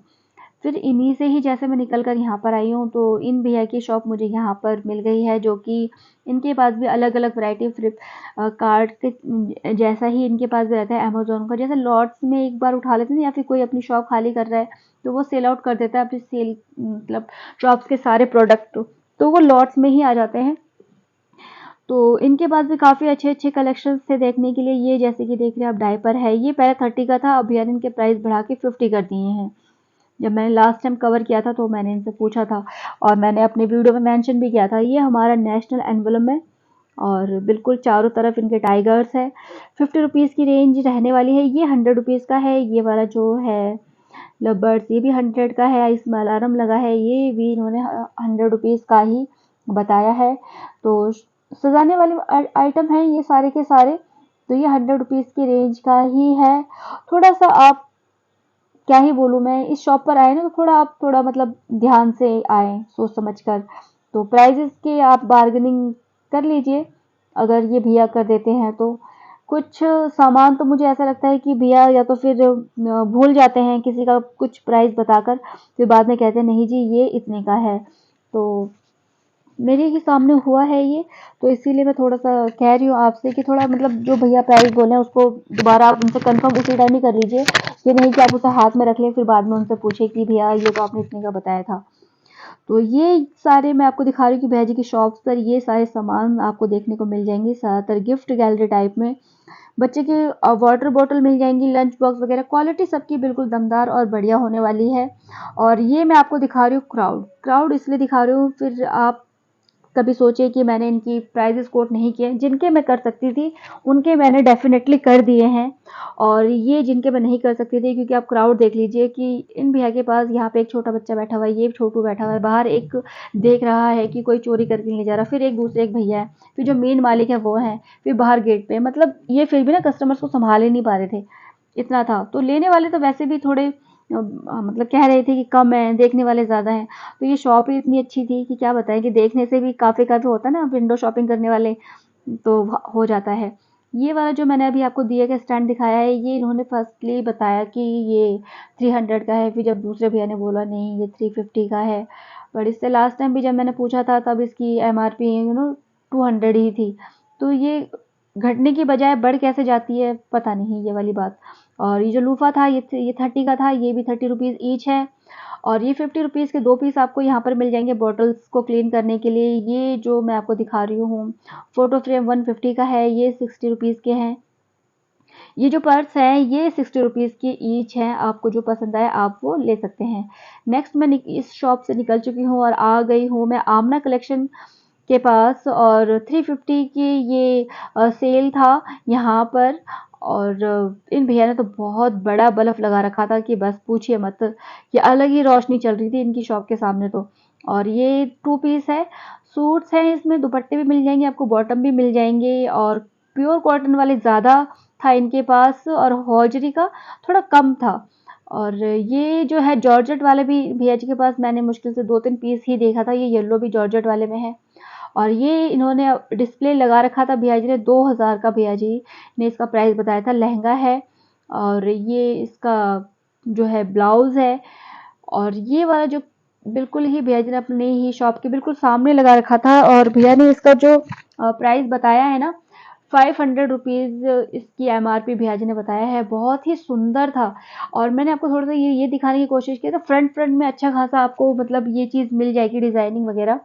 फिर इन्हीं से ही जैसे मैं निकल कर यहाँ पर आई हूँ तो इन भैया की शॉप मुझे यहाँ पर मिल गई है, जो कि इनके पास भी अलग अलग वैरायटी फ्लिपकार्ट के जैसा ही इनके पास भी रहता है, अमेज़ोन का जैसे लॉट्स में एक बार उठा लेते हैं, या फिर कोई अपनी शॉप खाली कर रहा है तो वो सेल आउट कर देता है अपनी सेल, मतलब शॉप्स के सारे प्रोडक्ट, तो वो लॉट्स में ही आ जाते हैं। तो इनके पास भी काफ़ी अच्छे कलेक्शंस थे देखने के लिए। ये जैसे कि देख रहे हैं आप डायपर है, ये पहले 30 का था, अब भैया ने इनके प्राइस बढ़ा के 50 कर दिए हैं। जब मैंने लास्ट टाइम कवर किया था तो मैंने इनसे पूछा था, और मैंने अपने वीडियो में मेंशन भी किया था। ये हमारा नेशनल एम्बलम है, और बिल्कुल चारों तरफ इनके टाइगर्स है। 50 रुपीज़ की रेंज रहने वाली है। ये 100 रुपीज़ का है। ये वाला जो है लवर्स, ये भी 100 का है। इसमें अलार्म लगा है, ये भी इन्होंने 100 रुपीज़ का ही बताया है। तो सजाने वाले आइटम हैं ये सारे के सारे, तो ये 100 रुपीज़ की रेंज का ही है। थोड़ा सा आप, क्या ही बोलूँ मैं, इस शॉप पर आए ना तो थोड़ा आप थोड़ा मतलब ध्यान से आए, सोच समझ कर। तो प्राइजेस के आप बार्गेनिंग कर लीजिए, अगर ये भैया कर देते हैं तो। कुछ सामान तो मुझे ऐसा लगता है कि भैया या तो फिर भूल जाते हैं किसी का कुछ प्राइस बताकर, फिर बाद में कहते हैं नहीं जी ये इतने का है। तो मेरे ही सामने हुआ है ये, तो इसीलिए मैं थोड़ा सा कह रही हूँ आपसे कि थोड़ा मतलब जो भैया प्राइस बोले हैं उसको दोबारा आप उनसे कंफर्म उसी टाइम ही कर लीजिए। ये नहीं कि आप उसे हाथ में रख लें फिर बाद में उनसे पूछे कि भैया ये तो आपने इतने का बताया था। तो ये सारे मैं आपको दिखा रही हूँ कि भैया जी की शॉप्स पर ये सारे सामान आपको देखने को मिल जाएंगे, ज़्यादातर गिफ्ट गैलरी टाइप में। बच्चे की वाटर बॉटल मिल जाएंगी, लंच बॉक्स वगैरह, क्वालिटी सबकी बिल्कुल दमदार और बढ़िया होने वाली है। और ये मैं आपको दिखा रही हूँ क्राउड इसलिए दिखा रही हूँ, फिर आप कभी सोचे कि मैंने इनकी प्राइजेस कोट नहीं किए। जिनके मैं कर सकती थी उनके मैंने डेफिनेटली कर दिए हैं, और ये जिनके मैं नहीं कर सकती थी, क्योंकि आप क्राउड देख लीजिए कि इन भैया के पास यहाँ पे एक छोटा बच्चा बैठा हुआ है, ये छोटू बैठा हुआ है, बाहर एक देख रहा है कि कोई चोरी करके नहीं जा रहा, फिर एक भैया है, फिर जो मेन मालिक है वो है, फिर बाहर गेट पे, मतलब ये फिर भी ना कस्टमर्स को संभाल ही नहीं पा रहे थे, इतना था। तो लेने वाले तो वैसे भी थोड़े मतलब कह रहे थे कि कम है, देखने वाले ज़्यादा हैं। तो ये शॉप ही इतनी अच्छी थी कि क्या बताएं, कि देखने से भी काफ़ी काफ़ी होता है ना, विंडो शॉपिंग करने वाले तो हो जाता है। ये वाला जो मैंने अभी आपको दिए का स्टैंड दिखाया है, ये इन्होंने फर्स्टली बताया कि ये 300 का है, फिर जब दूसरे भैया ने बोला नहीं ये 350 का है। बट इससे लास्ट टाइम भी जब मैंने पूछा था तब इसकी MRP 200 ही थी। तो ये घटने की बजाय बढ़ कैसे जाती है पता नहीं, ये वाली बात। और ये जो लूफा था ये 30 का था, ये भी 30 रुपीज़ ईच है। और ये 50 रुपीज़ के 2 पीस आपको यहाँ पर मिल जाएंगे बॉटल्स को क्लीन करने के लिए। ये जो मैं आपको दिखा रही हूँ फोटो फ्रेम 150 का है, ये 60 रुपीज़ के हैं। ये जो पर्स है ये 60 रुपीज़ की ईच है, आपको जो पसंद आए आप वो ले सकते हैं। नेक्स्ट मैं इस शॉप से निकल चुकी हूँ और आ गई हूँ मैं आमना कलेक्शन के पास, और 350 की ये सेल था यहाँ पर। और इन भैया ने तो बहुत बड़ा बल्ब लगा रखा था कि बस पूछिए मत, ये अलग ही रोशनी चल रही थी इनकी शॉप के सामने तो। और ये 2 पीस है, सूट्स हैं, इसमें दुपट्टे भी मिल जाएंगे आपको, बॉटम भी मिल जाएंगे, और प्योर कॉटन वाले ज़्यादा था इनके पास और हौजरी का थोड़ा कम था। और ये जो है जॉर्जेट वाले भी भैया जी के पास मैंने मुश्किल से 2-3 पीस ही देखा था, ये येलो भी जॉर्जेट वाले में है। और ये इन्होंने डिस्प्ले लगा रखा था भैया जी ने, 2000 का भैया जी ने इसका प्राइस बताया था। लहंगा है और ये इसका जो है ब्लाउज है। और ये वाला जो बिल्कुल ही भैया जी ने अपनी ही शॉप के बिल्कुल सामने लगा रखा था, और भैया ने इसका जो प्राइस बताया है ना 500 रुपीज़ इसकी MRP भैया जी ने बताया है। बहुत ही सुंदर था। और मैंने आपको थोड़ा सा ये दिखाने की कोशिश की था, फ्रंट में अच्छा खासा आपको मतलब ये चीज़ मिल जाएगी डिज़ाइनिंग वगैरह।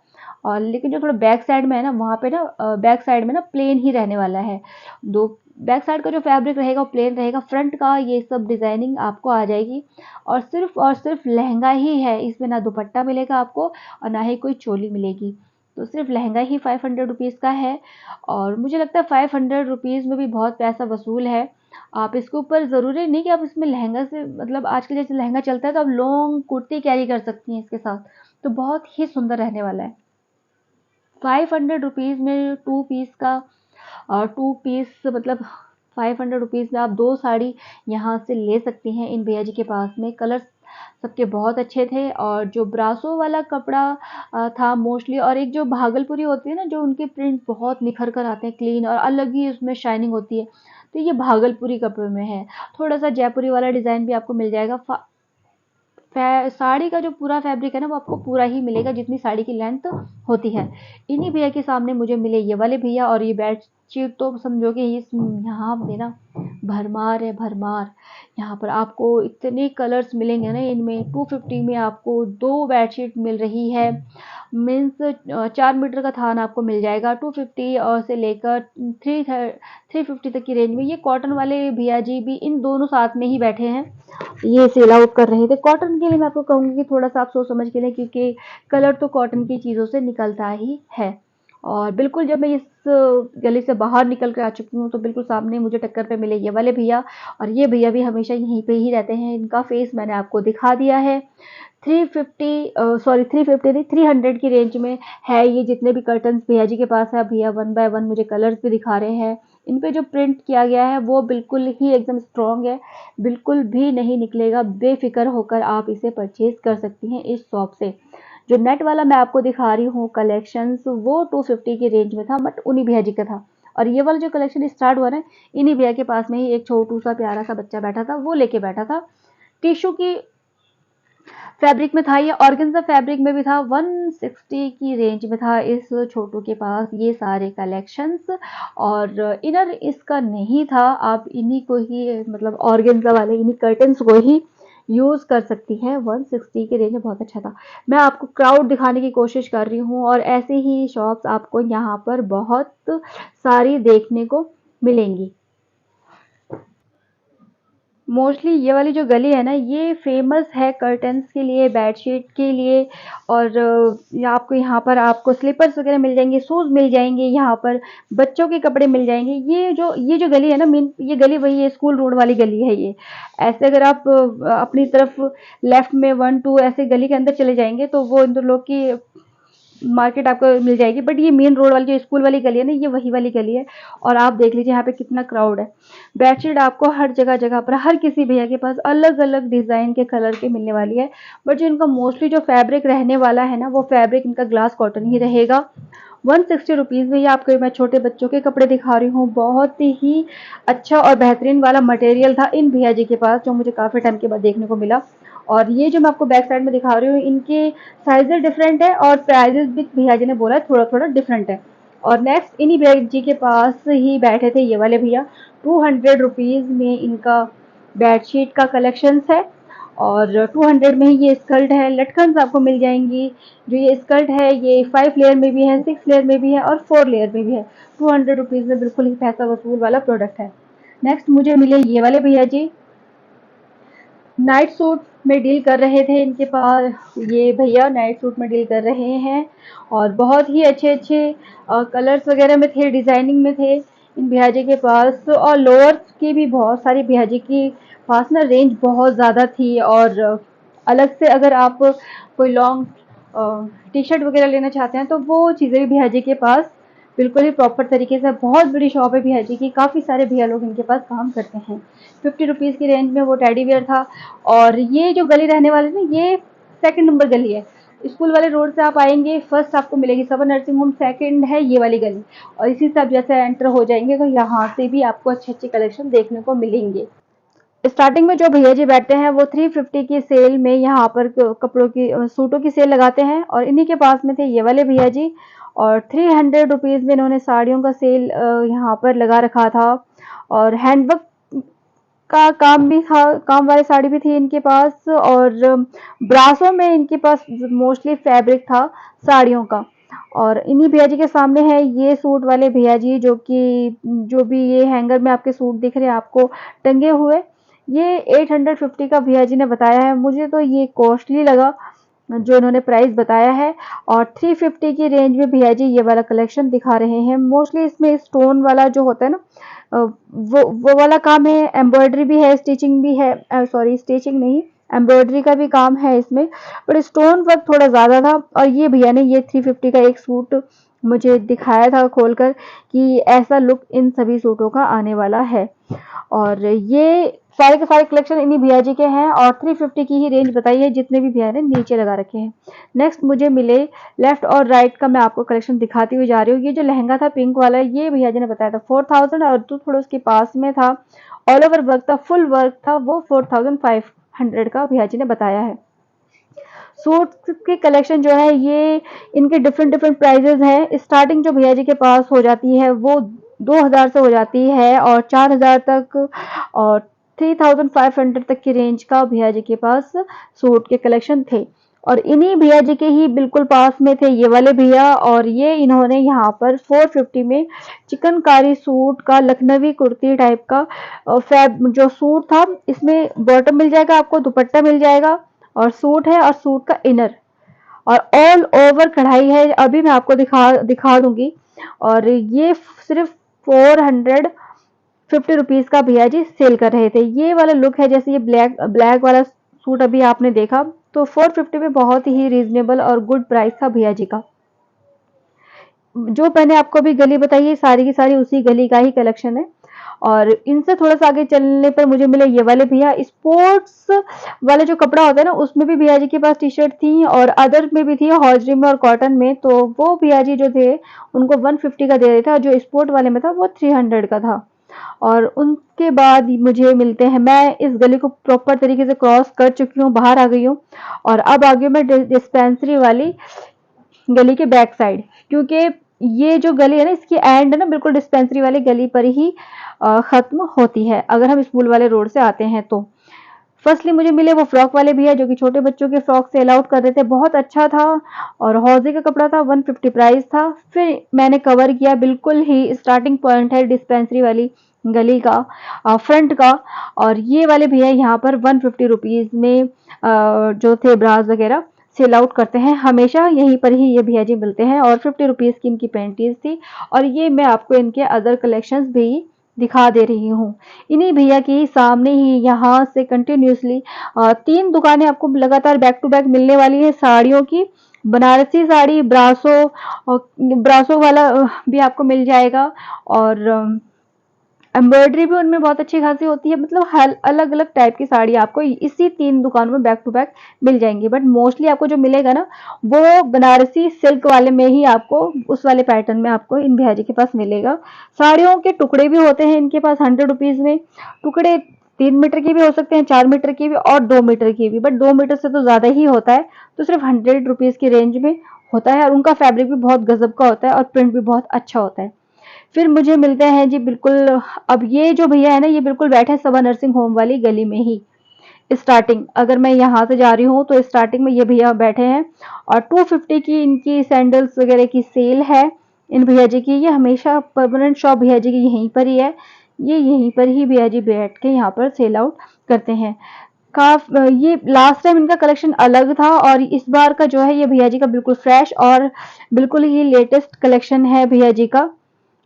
और लेकिन जो थोड़ा बैक साइड में है ना, वहाँ पे ना बैक साइड में ना प्लेन ही रहने वाला है। दो बैक साइड का जो फैब्रिक रहेगा वो प्लेन रहेगा, फ्रंट का ये सब डिज़ाइनिंग आपको आ जाएगी। और सिर्फ लहंगा ही है, इसमें ना दुपट्टा मिलेगा आपको और ना ही कोई चोली मिलेगी। तो सिर्फ लहंगा ही 500 रुपीज़ का है। और मुझे लगता है 500 रुपीज़ में भी बहुत पैसा वसूल है। आप इसके ऊपर ज़रूरी नहीं कि आप इसमें लहंगा से, मतलब आजकल जैसे लहंगा चलता है तो आप लॉन्ग कुर्ती कैरी कर सकती हैं इसके साथ, तो बहुत ही सुंदर रहने वाला है। 500 रुपीज़ में 2 पीस का, और 2 पीस मतलब 500 रुपीज़ में आप 2 साड़ी यहाँ से ले सकती हैं इन भैया जी के पास में। कलर्स सबके बहुत अच्छे थे, और जो ब्रासो वाला कपड़ा था मोस्टली, और एक जो भागलपुरी होती है ना, जो उनके प्रिंट बहुत निखर कर आते हैं, क्लीन और अलग ही उसमें शाइनिंग होती है, तो ये भागलपुरी कपड़े में है। थोड़ा सा जयपुरी वाला डिज़ाइन भी आपको मिल जाएगा। साड़ी का जो पूरा फैब्रिक है ना वो आपको पूरा ही मिलेगा जितनी साड़ी की लेंथ होती है। इन्हीं भैया के सामने मुझे मिले ये वाले भैया, और ये बेडशीट तो समझो कि इस यहाँ पे ना भरमार है भरमार। यहाँ पर आपको इतने कलर्स मिलेंगे ना इनमें। 250 में आपको 2 बेडशीट मिल रही है, मीन्स 4 मीटर का थान आपको मिल जाएगा 250 और से लेकर 350 तक की रेंज में। ये कॉटन वाले भैया जी भी इन दोनों साथ में ही बैठे हैं, ये सेल आउट कर रहे थे। कॉटन के लिए मैं आपको कहूँगी कि थोड़ा सा आप सोच समझ के लें, क्योंकि कलर तो कॉटन की चीज़ों से निकलता ही है। और बिल्कुल जब मैं इस गली से बाहर निकल कर आ चुकी हूँ तो बिल्कुल सामने मुझे टक्कर पे मिले ये वाले भैया, और ये भैया भी हमेशा यहीं पे ही रहते हैं। इनका फेस मैंने आपको दिखा दिया है। 350 नहीं 300 की रेंज में है ये जितने भी कर्टन्स भैया जी के पास है। भैया 1 बाय 1 मुझे कलर्स भी दिखा रहे हैं। इन पे जो प्रिंट किया गया है वो बिल्कुल ही एकदम स्ट्रॉन्ग है, बिल्कुल भी नहीं निकलेगा। बेफिक्र होकर आप इसे परचेज कर सकती हैं इस शॉप से। जो नेट वाला मैं आपको दिखा रही हूँ कलेक्शंस, वो 250 की रेंज में था, बट उन्हीं भैया जी का था। और ये वाला जो कलेक्शन स्टार्ट हुआ ना, इन्हीं भैया के पास में ही एक छोटू सा प्यारा सा बच्चा बैठा था, वो लेके बैठा था। टिश्यू की फैब्रिक में था, ये ऑर्गेन्जा फैब्रिक में भी था। 160 की रेंज में था इस छोटू के पास ये सारे कलेक्शंस। और इनर इसका नहीं था, आप इन्हीं को ही मतलब ऑर्गेन्जा वाले इन्हीं कर्टन्स को ही यूज़ कर सकती हैं। 160 की रेंज में बहुत अच्छा था। मैं आपको क्राउड दिखाने की कोशिश कर रही हूँ, और ऐसे ही शॉप्स आपको यहाँ पर बहुत सारी देखने को मिलेंगी। मोस्टली ये वाली जो गली है ना, ये फेमस है कर्टन्स के लिए, बेडशीट के लिए। और आपको यहाँ पर आपको स्लीपर्स वगैरह मिल जाएंगे, शूज़ मिल जाएंगे, यहाँ पर बच्चों के कपड़े मिल जाएंगे। ये जो गली है ना, मेन ये गली वही है, स्कूल रोड वाली गली है ये। ऐसे अगर आप अपनी तरफ लेफ्ट में 1 2 ऐसे गली के अंदर चले जाएंगे तो वो इंदौर की मार्केट आपको मिल जाएगी। बट ये मेन रोड वाली जो स्कूल वाली गली है ना, ये वही वाली गली है। और आप देख लीजिए यहाँ पे कितना क्राउड है। बेडशीट आपको हर जगह जगह पर हर किसी भैया के पास अलग अलग डिजाइन के कलर की मिलने वाली है। बट जो इनका मोस्टली जो फैब्रिक रहने वाला है ना, वो फैब्रिक इनका ग्लास कॉटन ही रहेगा। 160 रुपीज़ में ये आपको मैं छोटे बच्चों के कपड़े दिखा रही हूँ। बहुत ही अच्छा और बेहतरीन वाला मटेरियल था इन भैया जी के पास, जो मुझे काफ़ी टाइम के बाद देखने को मिला। और ये जो मैं आपको बैक साइड में दिखा रही हूँ, इनके साइजेस डिफरेंट है और प्राइजेस भी भैया जी ने बोला है थोड़ा थोड़ा डिफरेंट है। और नेक्स्ट इन्हीं भैया जी के पास ही बैठे थे ये वाले भैया। 200 रुपीज़ में इनका बेडशीट का कलेक्शन है। और 200 में ही ये स्कर्ट है, लटकन आपको मिल जाएंगी। जो ये स्कर्ट है ये 5 लेयर में भी है, 6 लेयर में भी है और 4 लेयर में भी है। 200 रुपीज़ में बिल्कुल ही पैसा वसूल वाला प्रोडक्ट है। नेक्स्ट मुझे मिले ये वाले भैया जी, नाइट सूट में डील कर रहे थे इनके पास। ये भैया नाइट सूट में डील कर रहे हैं और बहुत ही अच्छे अच्छे कलर्स वगैरह में थे, डिजाइनिंग में थे इन भैया जी के पास। और लोअर्स की भी बहुत सारी भैया जी के पास ना रेंज बहुत ज़्यादा थी। और अलग से अगर आप कोई लॉन्ग टी शर्ट वगैरह लेना चाहते हैं तो वो चीज़ें भी भैया जी के पास बिल्कुल ही प्रॉपर तरीके से। बहुत बड़ी शॉप है भैया जी की, काफ़ी सारे भैया लोग इनके पास काम करते हैं। 50 रुपीज़ की रेंज में वो टेडी बियर था। और ये जो गली रहने वाली ना, ये 2nd नंबर गली है। स्कूल वाले रोड से आप आएंगे, फर्स्ट आपको मिलेगी सबर नर्सिंग होम, सेकंड है ये वाली गली। और इसी से आप जैसे एंटर हो जाएंगे तो यहाँ से भी आपको अच्छे अच्छे कलेक्शन देखने को मिलेंगे। स्टार्टिंग में जो भैया जी बैठते हैं वो 350 की सेल में यहाँ पर कपड़ों की सूटों की सेल लगाते हैं। और इन्हीं के पास में थे ये वाले भैया जी। और 300 रुपीज़ में इन्होंने साड़ियों का सेल यहाँ पर लगा रखा था। और हैंडवर्क का काम भी था, काम वाली साड़ी भी थी इनके पास। और ब्रासों में इनके पास मोस्टली फैब्रिक था साड़ियों का। और इन्हीं भैया जी के सामने है ये सूट वाले भैया जी, जो भी ये हैंगर में आपके सूट दिख रहे हैं आपको टंगे हुए, ये 850 का भैया जी ने बताया है। मुझे तो ये कॉस्टली लगा जो इन्होंने प्राइस बताया है। और 350 की रेंज में भैया जी ये वाला कलेक्शन दिखा रहे हैं। मोस्टली इसमें स्टोन वाला जो होता है ना, वो वाला काम है। एम्ब्रॉयडरी भी है, स्टिचिंग भी है, सॉरी स्टिचिंग नहीं, एम्ब्रॉयडरी का भी काम है इसमें। बट स्टोन वर्क थोड़ा ज़्यादा था। और ये भैया ने ये 350 का एक सूट मुझे दिखाया था खोलकर कि ऐसा लुक इन सभी सूटों का आने वाला है। और ये सारे के सारे कलेक्शन इन्हीं भैया जी के हैं। और 350 की ही रेंज बताई है, जितने भी भैया ने नीचे लगा रखे हैं। नेक्स्ट मुझे मिले लेफ्ट और राइट का, मैं आपको कलेक्शन दिखाती हुई जा रही हूँ। ये जो लहंगा था पिंक वाला, ये भैया जी ने बताया था 4000। और जो थोड़ा उसके पास में था ऑल ओवर वर्क था, फुल वर्क था, वो 4500 का भैया जी ने बताया है। सूट के कलेक्शन जो है ये इनके डिफरेंट डिफरेंट प्राइजेस हैं। स्टार्टिंग जो भैया जी के पास हो जाती है वो 2000 से हो जाती है और 4000 तक और 3500 तक की रेंज का भैया जी के पास सूट के कलेक्शन थे। और इन्हीं भैया जी के ही बिल्कुल पास में थे ये वाले भैया। और ये इन्होंने यहाँ पर 450 में चिकनकारी सूट का लखनवी कुर्ती टाइप का फैब जो सूट था, इसमें बॉटम मिल जाएगा आपको, दुपट्टा मिल जाएगा और सूट है और सूट का इनर और ऑल ओवर कढ़ाई है। अभी मैं आपको दिखा दूंगी। और ये सिर्फ 450 रुपीज़ का भैया जी सेल कर रहे थे। ये वाला लुक है, जैसे ये ब्लैक ब्लैक वाला सूट अभी आपने देखा, तो 450 में बहुत ही रीजनेबल और गुड प्राइस था भैया जी का। जो मैंने आपको अभी गली बताई है सारी की सारी उसी गली का ही कलेक्शन है। और इनसे थोड़ा सा आगे चलने पर मुझे मिले ये वाले भैया। स्पोर्ट्स वाले जो कपड़ा होता है ना, उसमें भी भैया जी के पास टी शर्ट थी और अदर में भी थी, हॉजरी में और कॉटन में। तो वो भैया जी जो थे उनको 150 का दे रहे थे, जो स्पोर्ट वाले में था वो 300 का था। और उनके बाद मुझे मिलते हैं, मैं इस गली को प्रॉपर तरीके से क्रॉस कर चुकी हूँ, बाहर आ गई हूँ। और अब आ गई मैं डिस्पेंसरी वाली गली के बैक साइड, क्योंकि ये जो गली है ना, इसकी एंड ना बिल्कुल डिस्पेंसरी वाली गली पर ही खत्म होती है अगर हम स्कूल वाले रोड से आते हैं तो। फर्स्टली मुझे मिले वो फ्रॉक वाले भैया, जो कि छोटे बच्चों के फ्रॉक सेल आउट कर रहे थे। बहुत अच्छा था और हौजे का कपड़ा था, 150 प्राइस था। फिर मैंने कवर किया, बिल्कुल ही स्टार्टिंग पॉइंट है डिस्पेंसरी वाली गली का फ्रंट का। और ये वाले भैया यहाँ पर 150 रुपीज़ में जो थे ब्रास वगैरह सेल आउट करते हैं, हमेशा यहीं पर ही ये भैया जी मिलते हैं। और 50 रुपीज़ की इनकी पैंटीज थी। और ये मैं आपको इनके अदर कलेक्शंस भी दिखा दे रही हूँ। इन्हीं भैया की सामने ही यहाँ से कंटिन्यूसली 3 दुकानें आपको लगातार बैक टू बैक मिलने वाली है साड़ियों की। बनारसी साड़ी, ब्रासो वाला भी आपको मिल जाएगा। और एम्ब्रॉयडरी भी उनमें बहुत अच्छी खासी होती है। मतलब हर अलग अलग टाइप की साड़ी आपको इसी 3 दुकानों में बैक टू बैक मिल जाएंगी। बट मोस्टली आपको जो मिलेगा ना, वो बनारसी सिल्क वाले में ही आपको, उस वाले पैटर्न में आपको इन भैया जी के पास मिलेगा। साड़ियों के टुकड़े भी होते हैं इनके पास 100 रुपीज़ में। टुकड़े 3 मीटर के भी हो सकते हैं, 4 मीटर के भी और 2 मीटर के भी। बट 2 मीटर से तो ज़्यादा ही होता है, तो सिर्फ 100 रुपीज़ की रेंज में होता है। और उनका फैब्रिक भी बहुत गजब का होता है और प्रिंट भी बहुत अच्छा होता है। फिर मुझे मिलते हैं जी बिल्कुल, अब ये जो भैया है ना, ये बिल्कुल बैठे हैं सबा नर्सिंग होम वाली गली में ही। स्टार्टिंग अगर मैं यहाँ से जा रही हूँ तो स्टार्टिंग में ये भैया बैठे हैं। और 250 की इनकी सैंडल्स वगैरह की सेल है इन भैया जी की। ये हमेशा परमानेंट शॉप भैया जी की यहीं पर ही है। ये यहीं पर ही भैया जी बैठ के यहाँ पर सेल आउट करते हैं। ये लास्ट टाइम इनका कलेक्शन अलग था और इस बार का जो है ये भैया जी का बिल्कुल फ्रेश और बिल्कुल ही लेटेस्ट कलेक्शन है भैया जी का।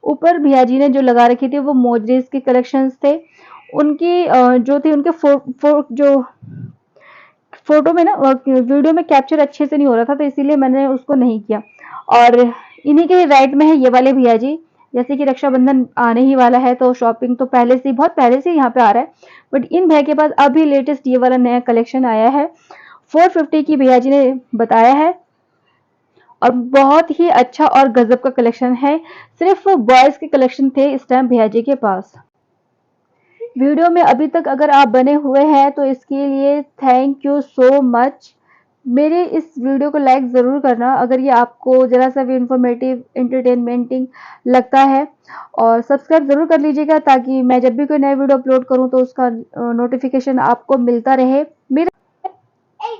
ऊपर भैया जी ने जो लगा रखी थी वो मोजरीज के कलेक्शंस थे। उनकी जो थी उनके जो फोटो में ना, वीडियो में कैप्चर अच्छे से नहीं हो रहा था, तो इसीलिए मैंने उसको नहीं किया। और इन्हीं के राइट में है ये वाले भैया जी। जैसे कि रक्षाबंधन आने ही वाला है, तो शॉपिंग तो पहले से बहुत पहले से यहाँ पे आ रहा है। बट इन भैया के पास अभी लेटेस्ट ये वाला नया कलेक्शन आया है। 450 की भैया जी ने बताया है। और बहुत ही अच्छा और गजब का कलेक्शन है। सिर्फ बॉयज के कलेक्शन थे इस टाइम भैया जी के पास। वीडियो में अभी तक अगर आप बने हुए हैं तो इसके लिए थैंक यू सो मच। मेरे इस वीडियो को लाइक ज़रूर करना अगर ये आपको ज़रा सा भी इंफॉर्मेटिव इंटरटेनमेंटिंग लगता है। और सब्सक्राइब ज़रूर कर लीजिएगा ताकि मैं जब भी कोई नया वीडियो अपलोड करूं तो उसका नोटिफिकेशन आपको मिलता रहे। मेरे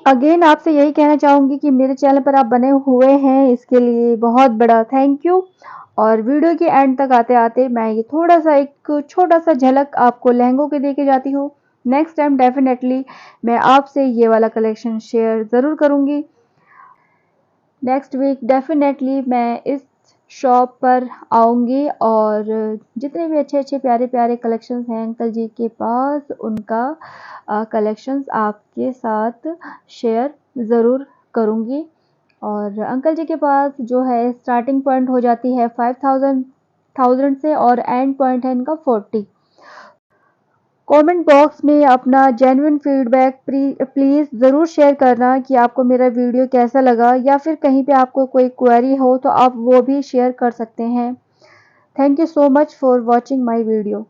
अगेन आपसे यही कहना चाहूँगी कि मेरे चैनल पर आप बने हुए हैं, इसके लिए बहुत बड़ा थैंक यू। और वीडियो के एंड तक आते आते मैं ये थोड़ा सा एक छोटा सा झलक आपको लहंगों के दे के जाती हूँ। नेक्स्ट टाइम डेफिनेटली मैं आपसे ये वाला कलेक्शन शेयर ज़रूर करूँगी। नेक्स्ट वीक डेफिनेटली मैं इस शॉप पर आऊँगी और जितने भी अच्छे अच्छे प्यारे प्यारे कलेक्शंस हैं अंकल जी के पास, उनका कलेक्शंस आपके साथ शेयर ज़रूर करूँगी। और अंकल जी के पास जो है स्टार्टिंग पॉइंट हो जाती है 5000 से और एंड पॉइंट है इनका 40। कमेंट बॉक्स में अपना जेन्युइन फीडबैक प्लीज़ ज़रूर शेयर करना कि आपको मेरा वीडियो कैसा लगा, या फिर कहीं पे आपको कोई क्वेरी हो तो आप वो भी शेयर कर सकते हैं। Thank you so much for watching my video.